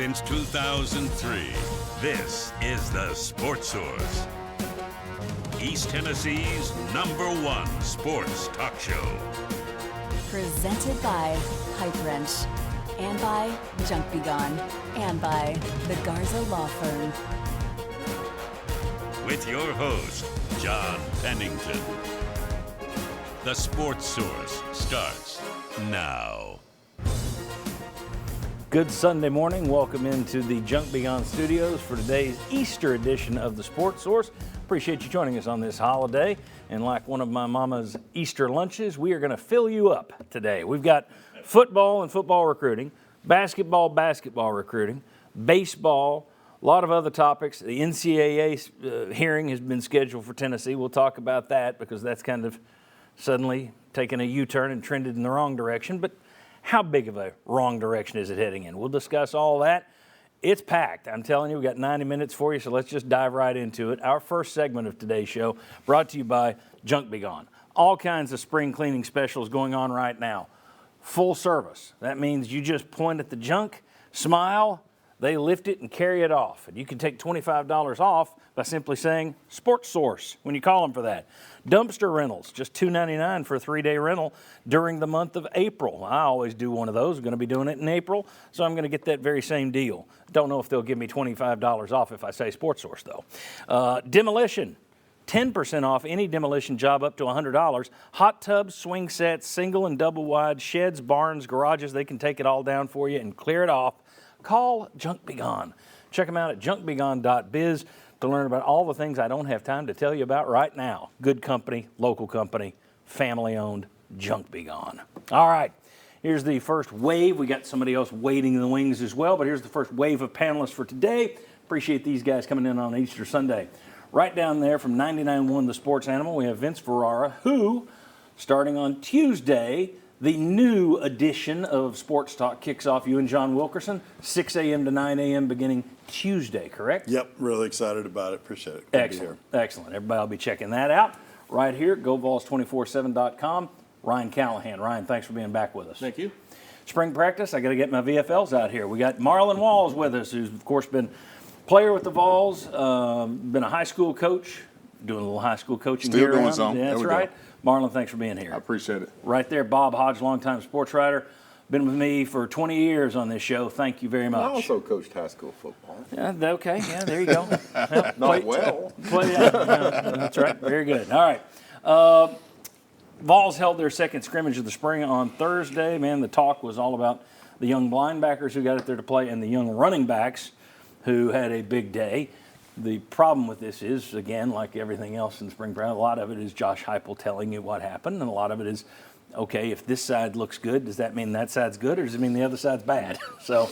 Since 2003, this is the Sports Source, East Tennessee's #1 sports talk show. Presented by Pipe Wrench, and by Junk Be Gone, and by the Garza Law Firm. With your host, John Pennington. The Sports Source starts now. Good Sunday morning. Welcome into the Junk Be Gone studios for today's Easter edition of the Sports Source. Appreciate you joining us on this holiday. And like one of my mama's Easter lunches, we are going to fill you up today. We've got football and football recruiting, basketball recruiting, baseball, a lot of other topics. The NCAA hearing has been scheduled for Tennessee. We'll talk about that because that's kind of suddenly taken a U-turn and trended in the wrong direction. But how big of a wrong direction is it heading in? We'll discuss all that. It's packed. I'm telling you, we've got 90 minutes for you, so let's just dive right into it. Our first segment of today's show brought to you by Junk Be Gone. All kinds of spring cleaning specials going on right now. Full service. That means you just point at the junk, smile, they lift it and carry it off. And you can take $25 off by simply saying Sports Source when you call them for that. Dumpster rentals, just $2.99 for a 3-day rental during the month of April. I always do one of those. I'm going to be doing it in April, so I'm going to get that very same deal. Don't know if they'll give me $25 off if I say Sports Source, though. Demolition, 10% off any demolition job up to $100. Hot tubs, swing sets, single and double wide, sheds, barns, garages, they can take it all down for you and clear it off. Call Junk Be Gone. Check them out at junkbegone.biz to learn about all the things I don't have time to tell you about right now. Good company, local company, family-owned, Junk Be Gone. All right, here's the first wave. We got somebody else waiting in the wings as well, but here's the first wave of panelists for today. Appreciate these guys coming in on Easter Sunday. Right down there from 99.1 The Sports Animal, we have Vince Ferrara, who, starting on Tuesday, the new edition of Sports Talk kicks off. You and John Wilkerson, 6 a.m. to 9 a.m. beginning Tuesday, correct? Yep, really excited about it. Appreciate it. Excellent, excellent. Everybody will be checking that out right here at GoVols247.com. Ryan Callahan. Ryan, thanks for being back with us. Thank you. Spring practice, I got to get my VFLs out here. We got Marlon Walls with us, who's, of course, been player with the Vols, been a high school coach, doing a little high school coaching Still here doing around. some. Yeah, that's right. Marlon, thanks for being here. I appreciate it. Right there, Bob Hodge, longtime sports writer. Been with me for 20 years on this show. Thank you very much. I also coached high school football. Yeah, okay, yeah, there you go. Not well. That's right, very good. All right. Vols held their second scrimmage of the spring on Thursday. Man, the talk was all about the young linebackers who got it there to play and the young running backs who had a big day. The problem with this is, again, like everything else in spring practice, a lot of it is Josh Heupel telling you what happened, and a lot of it is, okay, if this side looks good, does that mean that side's good, or does it mean the other side's bad? So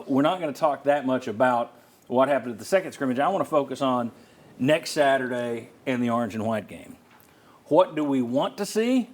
we're not going to talk that much about what happened at the second scrimmage. I want to focus on next Saturday and the orange and white game. What do we want to see?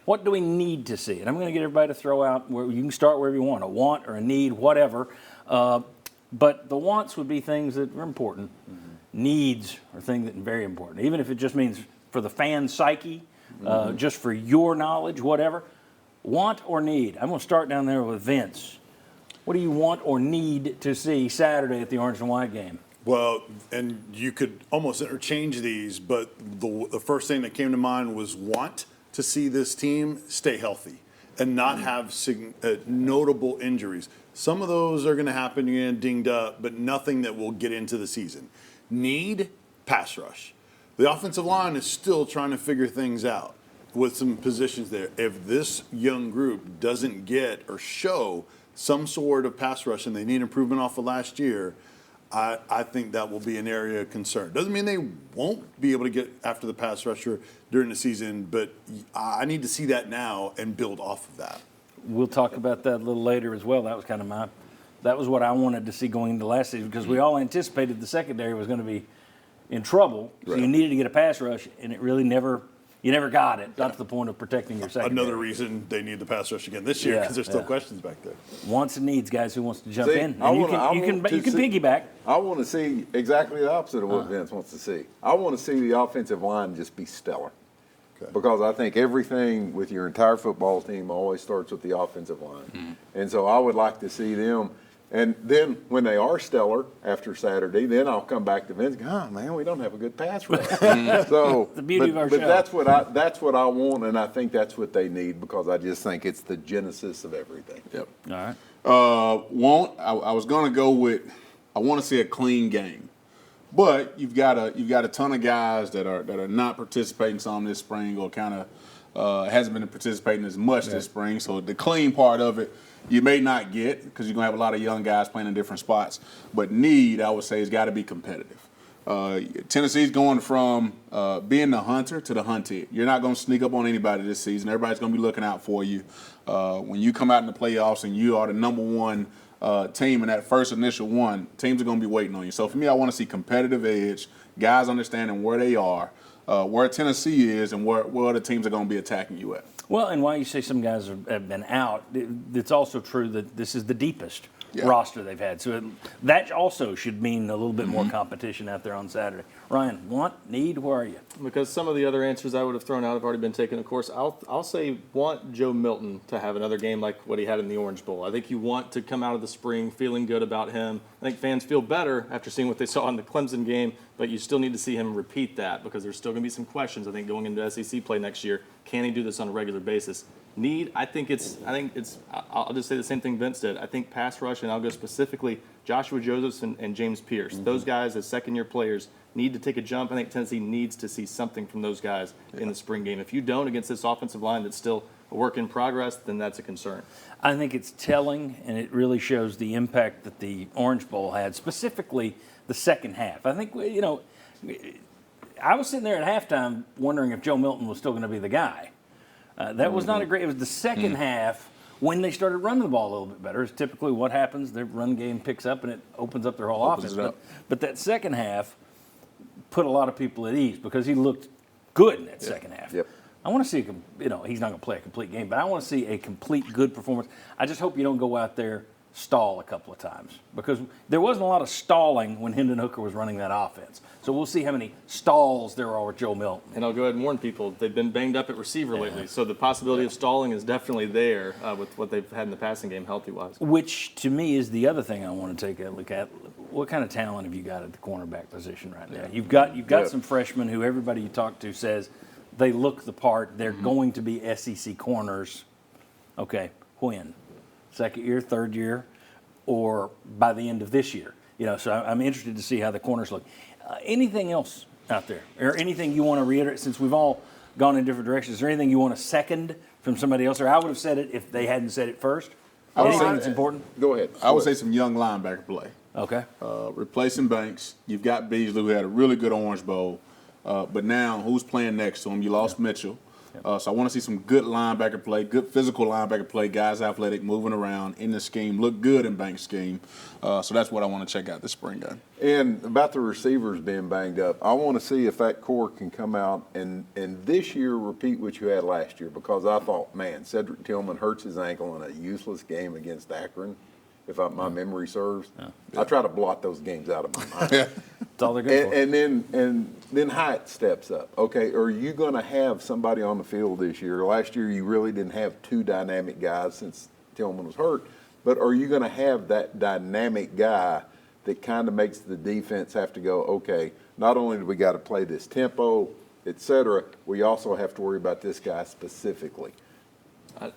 What do we need to see? And I'm going to get everybody to throw out, where you can start wherever you want, a want or a need, whatever. But the wants would be things that are important. Mm-hmm. Needs are things that are very important, even if it just means for the fan psyche, just for your knowledge, whatever. Want or need? I'm going to start down there with Vince. What do you want or need to see Saturday at the orange and white game? Well, and you could almost interchange these, but the first thing that came to mind was want to see this team stay healthy and not have notable injuries. Some of those are going to happen again, dinged up, but nothing that will get into the season. Need, pass rush. The offensive line is still trying to figure things out with some positions there. If this young group doesn't get or show some sort of pass rush and they need improvement off of last year, I think that will be an area of concern. Doesn't mean they won't be able to get after the pass rusher during the season, but I need to see that now and build off of that. We'll talk about that a little later as well. That was kind of that was what I wanted to see going into last season because we all anticipated the secondary was going to be in trouble. So you needed to get a pass rush, and it really never got it. Not to the point of protecting your secondary. Another reason they need the pass rush again this year because there's still questions back there. Wants and needs, guys. Who wants to jump in? And you can piggyback. I want to see exactly the opposite of what Vince wants to see. I want to see the offensive line just be stellar. Because I think everything with your entire football team always starts with the offensive line. Mm-hmm. And so I would like to see them And then when they are stellar after Saturday, then I'll come back to Vince. Oh man, we don't have a good pass rush. So the beauty of our but show. that's what I want, and I think that's what they need because I just think it's the genesis of everything. Yep. All right. I was gonna go with. I want to see a clean game, but you've got a ton of guys that are not participating some this spring or kind of hasn't been participating as much this spring. So the clean part of it, you may not get because you're gonna have a lot of young guys playing in different spots. But need, I would say, has got to be competitive. Tennessee's going from being the hunter to the hunted. You're not going to sneak up on anybody this season. Everybody's going to be looking out for you. When you come out in the playoffs and you are the number one team in that first initial one, teams are going to be waiting on you. So for me, I want to see competitive edge, guys understanding where they are, where Tennessee is, and where other teams are going to be attacking you at. Well, and while you say some guys have been out, it's also true that this is the deepest roster they've had. So that also should mean a little bit more competition out there on Saturday. Ryan, want, need, where are you? Because some of the other answers I would have thrown out have already been taken. Of course, I'll say want Joe Milton to have another game like what he had in the Orange Bowl. I think you want to come out of the spring feeling good about him. I think fans feel better after seeing what they saw in the Clemson game, but you still need to see him repeat that because there's still going to be some questions, I think, going into SEC play next year. Can he do this on a regular basis? Need, I'll just say the same thing Vince did. I think pass rush, and I'll go specifically Joshua Josephs and James Pierce. Those guys as second-year players need to take a jump. I think Tennessee needs to see something from those guys in the spring game. If you don't against this offensive line that's still a work in progress, then that's a concern. I think it's telling, and it really shows the impact that the Orange Bowl had, specifically the second half. I think, I was sitting there at halftime wondering if Joe Milton was still going to be the guy. That was not a great. It was the second half when they started running the ball a little bit better. It's typically what happens. Their run game picks up and it opens up their whole offense. But that second half put a lot of people at ease because he looked good in that second half. Yep. I want to see, he's not going to play a complete game, but I want to see a complete good performance. I just hope you don't go out there stall a couple of times because there wasn't a lot of stalling when Hendon Hooker was running that offense. So we'll see how many stalls there are with Joe Milton. And I'll go ahead and warn people, they've been banged up at receiver lately, so the possibility of stalling is definitely there with what they've had in the passing game healthy-wise. Which, to me, is the other thing I want to take a look at. What kind of talent have you got at the cornerback position right now? You've got some freshmen who everybody you talk to says they look the part. They're going to be SEC corners. Okay, when? Second year, third year, or by the end of this year? So I'm interested to see how the corners look. Anything else out there, or anything you want to reiterate? Since we've all gone in different directions, is there anything you want to second from somebody else, or I would have said it if they hadn't said it first? Anything that's important? Go ahead. I would say some young linebacker play. Okay. Replacing Banks. You've got Beasley, who had a really good Orange Bowl. But now, who's playing next to him? You lost Mitchell. So I want to see some good linebacker play, good physical linebacker play, guys athletic, moving around in the scheme, look good in Banks' scheme. So that's what I want to check out this spring game. And about the receivers being banged up, I want to see if that core can come out and this year repeat what you had last year because I thought, man, Cedric Tillman hurts his ankle in a useless game against Akron, if my memory serves. I try to blot those games out of my mind. That's all they're good for. And then Hyatt steps up. Okay, are you going to have somebody on the field this year? Last year you really didn't have two dynamic guys since Tillman was hurt, but are you going to have that dynamic guy that kind of makes the defense have to go, okay, not only do we got to play this tempo, et cetera, we also have to worry about this guy specifically.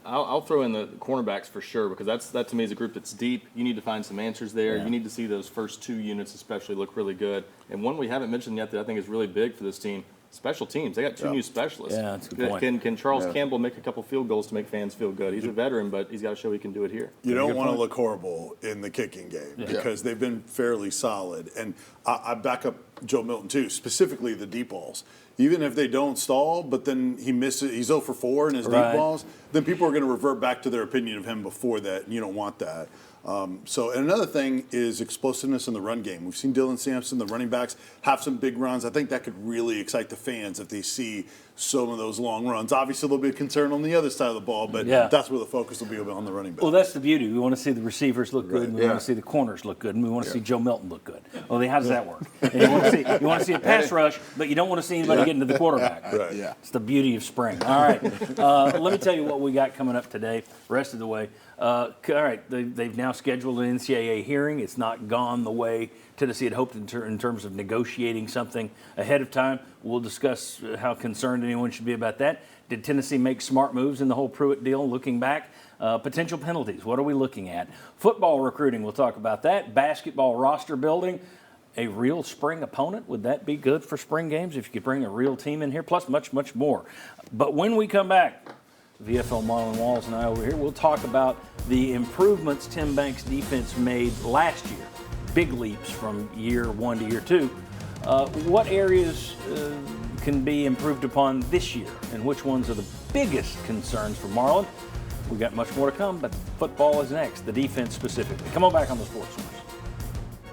I'll throw in the cornerbacks for sure because that to me is a group that's deep. You need to find some answers there. You need to see those first two units especially look really good. And one we haven't mentioned yet that I think is really big for this team, special teams. They got two new specialists. Yeah, that's a good point. Can Charles Campbell make a couple field goals to make fans feel good? He's a veteran, but he's got to show he can do it here. You don't want to look horrible in the kicking game because they've been fairly solid. And I back up Joe Milton, too, specifically the deep balls. Even if they don't stall, but then he misses, he's 0 for 4 in his deep balls, then people are going to revert back to their opinion of him before that, and you don't want that. And another thing is explosiveness in the run game. We've seen Dylan Sampson, the running backs, have some big runs. I think that could really excite the fans if they see some of those long runs. Obviously, there'll be a concern on the other side of the ball, but that's where the focus will be on the running back. Well, that's the beauty. We want to see the receivers look good, and we want to see the corners look good, and we want to see Joe Milton look good. Well, then how does that work? And you want to see a pass rush, but you don't want to see anybody get into the quarterback. Right. Yeah. It's the beauty of spring. All right. Let me tell you what we got coming up today, rest of the way. All right. They've now scheduled an NCAA hearing. It's not gone the way Tennessee had hoped in terms of negotiating something ahead of time. We'll discuss how concerned anyone should be about that. Did Tennessee make smart moves in the whole Pruitt deal looking back? Potential penalties. What are we looking at? Football recruiting. We'll talk about that. Basketball roster building. A real spring opponent, would that be good for spring games if you could bring a real team in here? Plus much, much more. But when we come back, VFL Marlon Walls and I over here, we'll talk about the improvements Tim Banks' defense made last year. Big leaps from year one to year two. What areas can be improved upon this year, and which ones are the biggest concerns for Marlon? We've got much more to come, but football is next, the defense specifically. Come on back on the Sports Source.